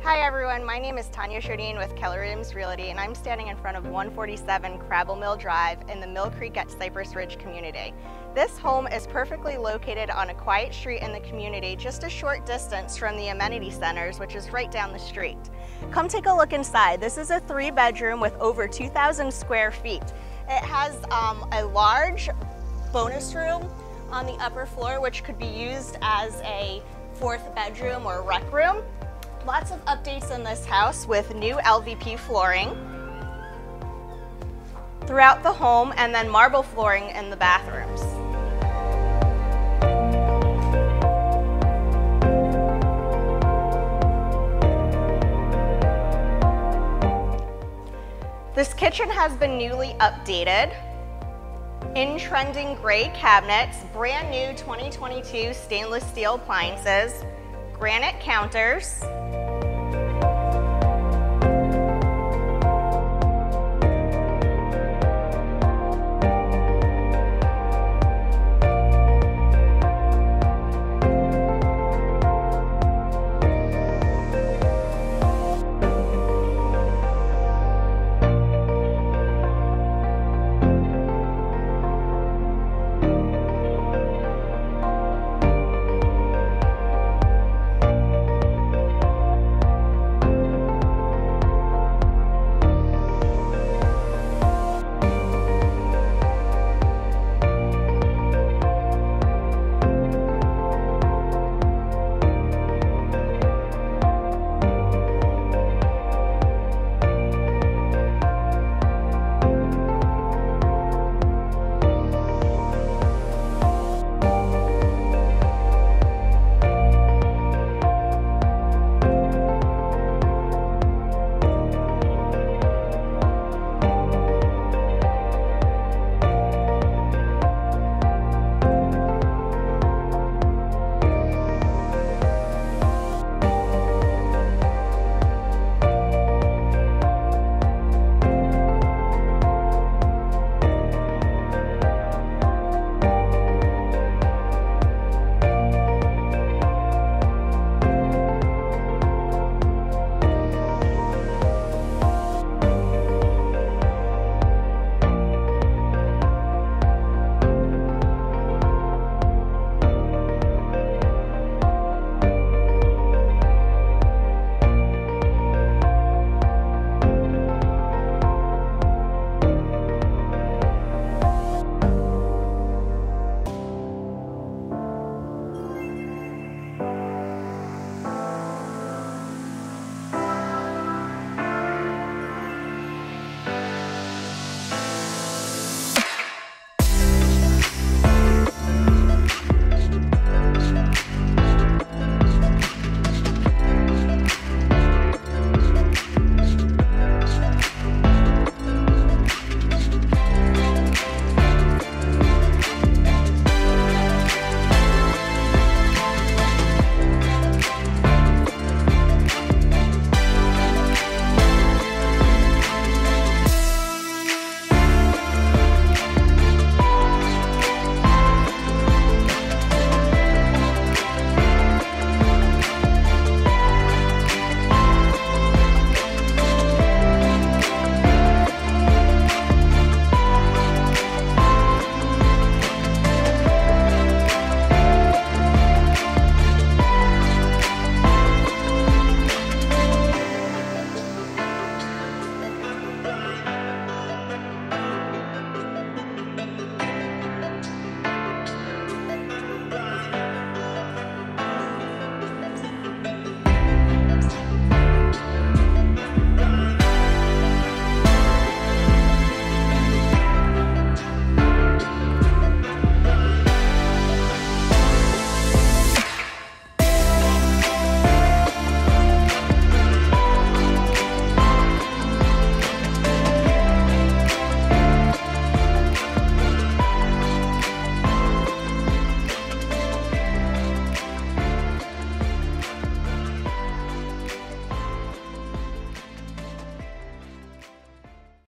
Hi everyone, my name is Tanya Shodine with Keller Williams Realty, and I'm standing in front of 147 Crabble Mill Drive in the Mill Creek at Cypress Ridge community. This home is perfectly located on a quiet street in the community, just a short distance from the amenity centers, which is right down the street. Come take a look inside. This is a 3-bedroom with over 2,000 square feet. It has a large bonus room on the upper floor, which could be used as a 4th bedroom or rec room. Lots of updates in this house with new LVP flooring throughout the home and then marble flooring in the bathrooms. This kitchen has been newly updated. In trending gray cabinets, brand new 2022 stainless steel appliances, granite counters,